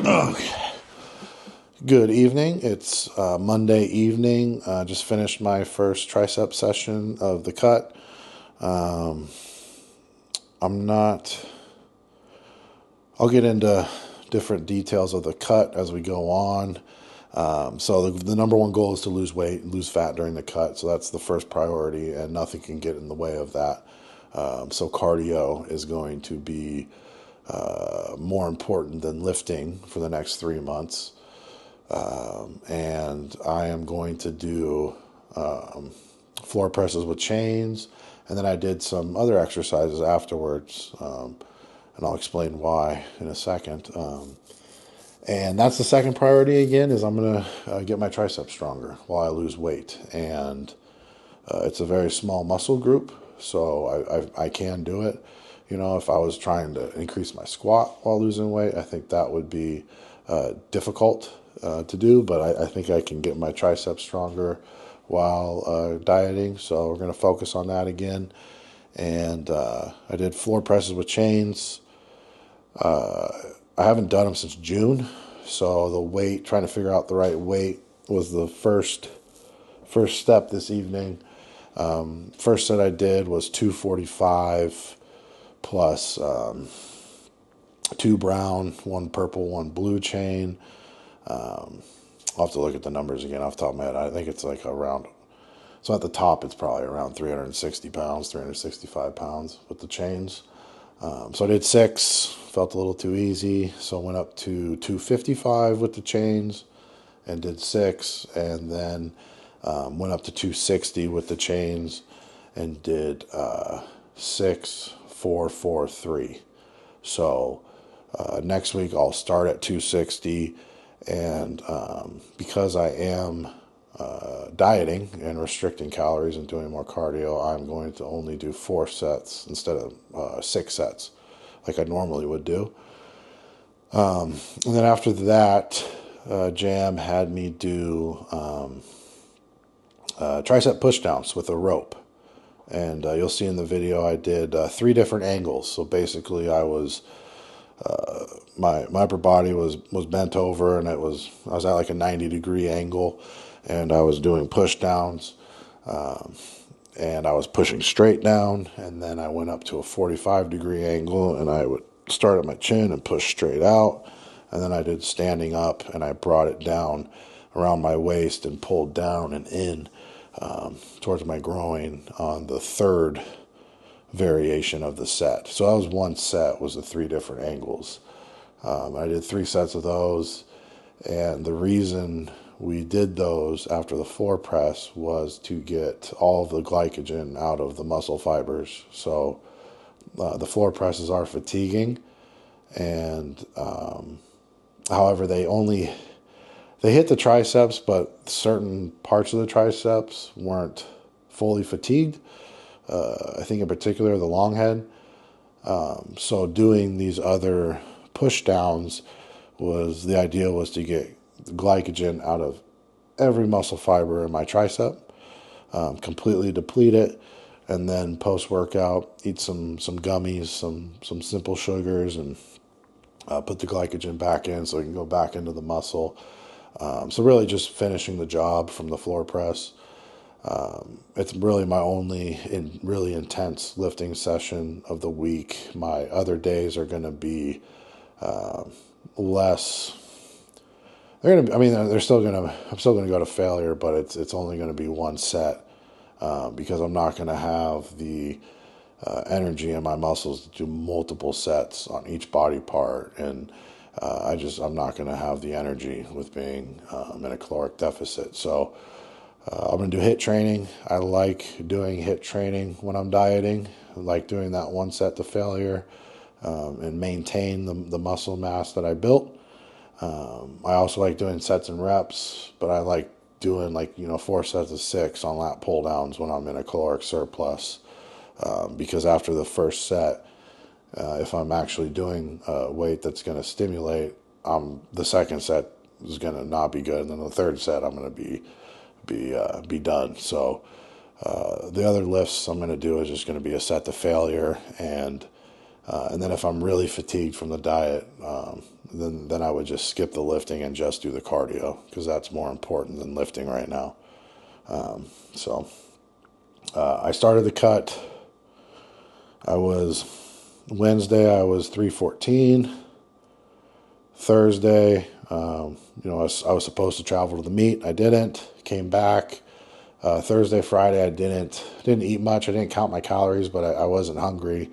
Okay. Good evening. It's Monday evening. Just finished my first tricep session of the cut. Um, I'm not. I'll get into different details of the cut as we go on. So the number one goal is to lose weight, lose fat during the cut. So that's the first priority, and nothing can get in the way of that. So cardio is going to be more important than lifting for the next 3 months. And I am going to do floor presses with chains, and then I did some other exercises afterwards, and I'll explain why in a second. And that's the second priority again, is I'm going to get my triceps stronger while I lose weight. And it's a very small muscle group, so I can do it. You know, if I was trying to increase my squat while losing weight, I think that would be difficult to do, but I think I can get my triceps stronger while dieting. So we're going to focus on that again. And I did floor presses with chains. I haven't done them since June, so the weight, trying to figure out the right weight, was the first step this evening. First set I did was 245 plus two brown, one purple, one blue chain. I'll have to look at the numbers again off the top of my head. I think it's like around, so at the top it's probably around 360 pounds, 365 pounds with the chains. So I did 6, felt a little too easy, so I went up to 255 with the chains and did 6, and then went up to 260 with the chains and did 6, 4, 4, 3. So next week I'll start at 260, and because I am dieting and restricting calories and doing more cardio, I'm going to only do 4 sets instead of 6 sets like I normally would do. And then after that, Jam had me do tricep pushdowns with a rope. And you'll see in the video I did 3 different angles. So basically I was my upper body was bent over, and I was at like a 90-degree angle, and I was doing push downs, and I was pushing straight down, and then I went up to a 45-degree angle, and I would start at my chin and push straight out, and then I did standing up, and I brought it down around my waist and pulled down and in towards my groin on the third variation of the set. So that was one set, was the 3 different angles. I did 3 sets of those, and the reason we did those after the floor press was to get all of the glycogen out of the muscle fibers. So the floor presses are fatiguing, and however, they hit the triceps, but certain parts of the triceps weren't fully fatigued. I think in particular the long head. So doing these other push downs, the idea was to get glycogen out of every muscle fiber in my tricep, completely deplete it, and then post workout eat some gummies, some simple sugars, and put the glycogen back in so it can go back into the muscle. So really just finishing the job from the floor press. It's really my only really intense lifting session of the week. My other days are going to be less. They're going to. I mean, they're still going to. I'm still going to go to failure, but it's only going to be one set because I'm not going to have the energy in my muscles to do multiple sets on each body part, and I'm not going to have the energy with being in a caloric deficit. So. I'm going to do HIIT training. I like doing HIIT training when I'm dieting. I like doing that one set to failure and maintain the muscle mass that I built. I also like doing sets and reps, but I like doing 4 sets of 6 on lat pull downs when I'm in a caloric surplus because after the first set, if I'm actually doing weight that's going to stimulate, the second set is going to not be good, and then the third set I'm going to be done. So the other lifts I'm going to do is just going to be a set to failure and And then if I'm really fatigued from the diet, then I would just skip the lifting and just do the cardio, because that's more important than lifting right now. So I started the cut. Wednesday I was 314. Thursday, I was supposed to travel to the meet. I didn't. Came back. Thursday, Friday, I didn't eat much. I didn't count my calories, but I wasn't hungry.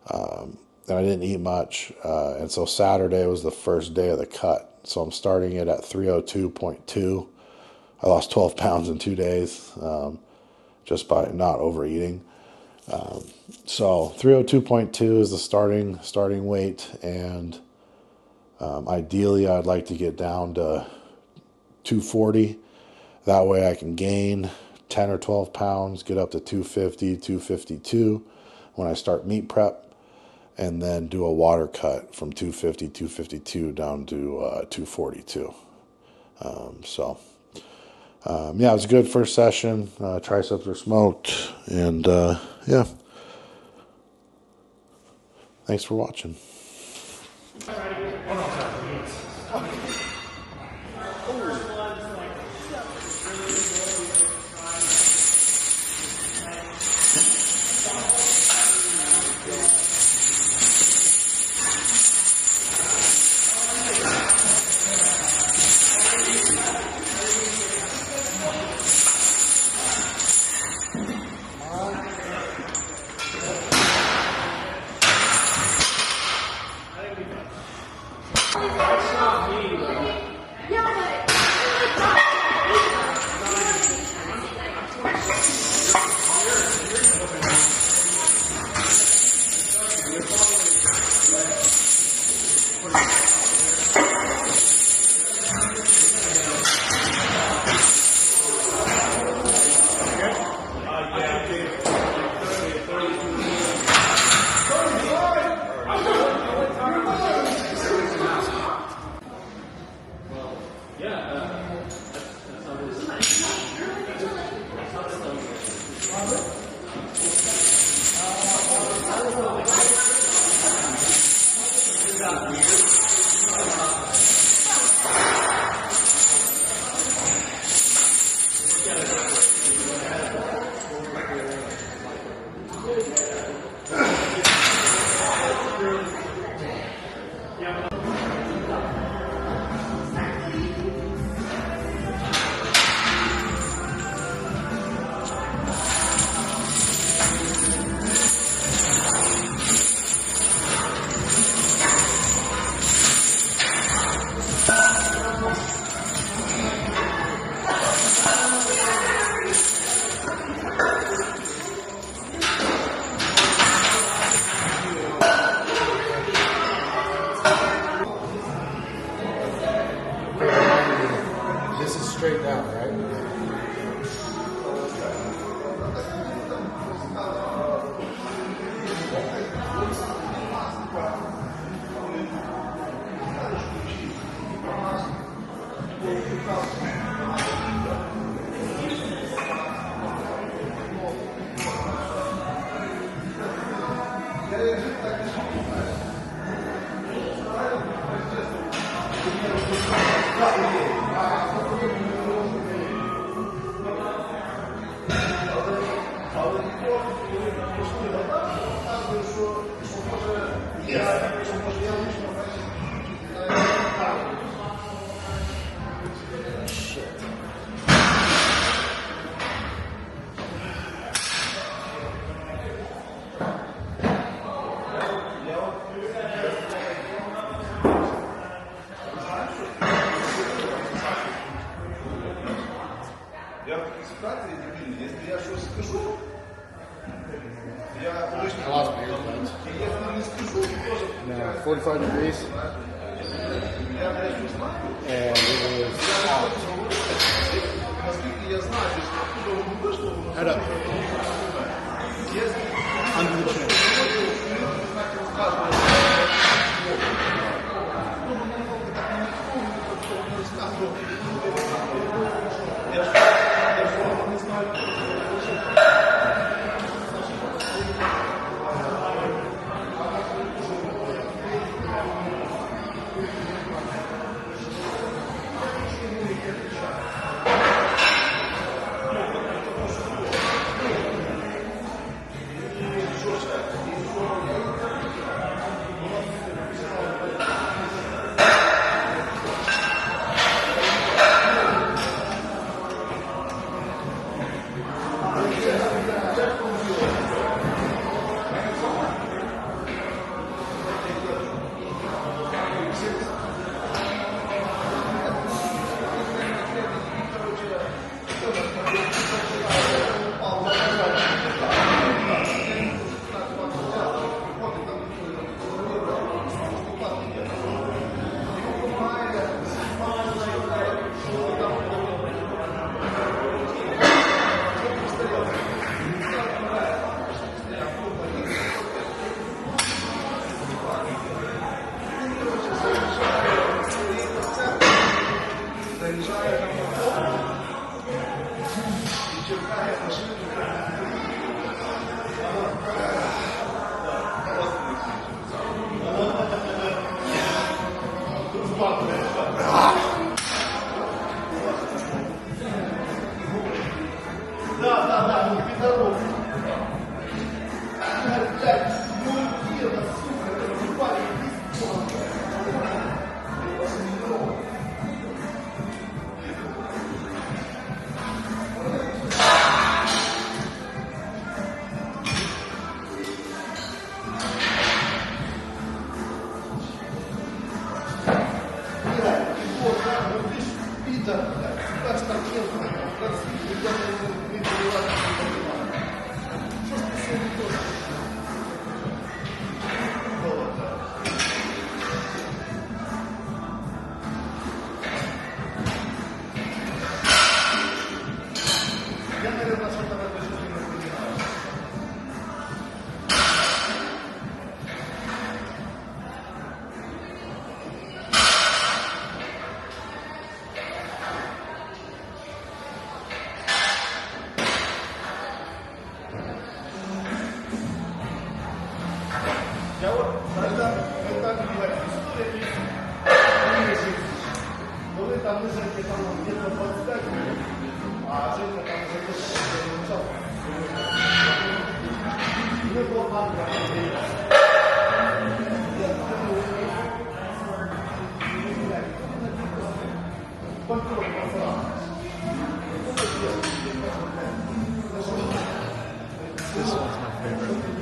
And I didn't eat much. And so Saturday was the first day of the cut. So I'm starting it at 302.2. I lost 12 pounds in 2 days, just by not overeating. So 302.2 is the starting weight. And, ideally I'd like to get down to 240. That way I can gain 10 or 12 pounds, get up to 250, 252 when I start meet prep, and then do a water cut from 250, 252 down to 242. It was a good first session. Triceps are smoked, and yeah. Thanks for watching. Straight down, right? I lost my earbuds. No, 45 degrees. And it was hot. Head up. Under the chin. This one's my favorite.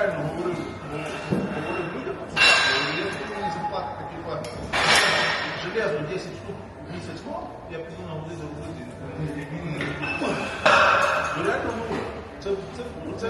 реально говорив людям, я повинен заплатити типа, железо 10 штук в місяць, я піду на годину робити. Реально говорю. Це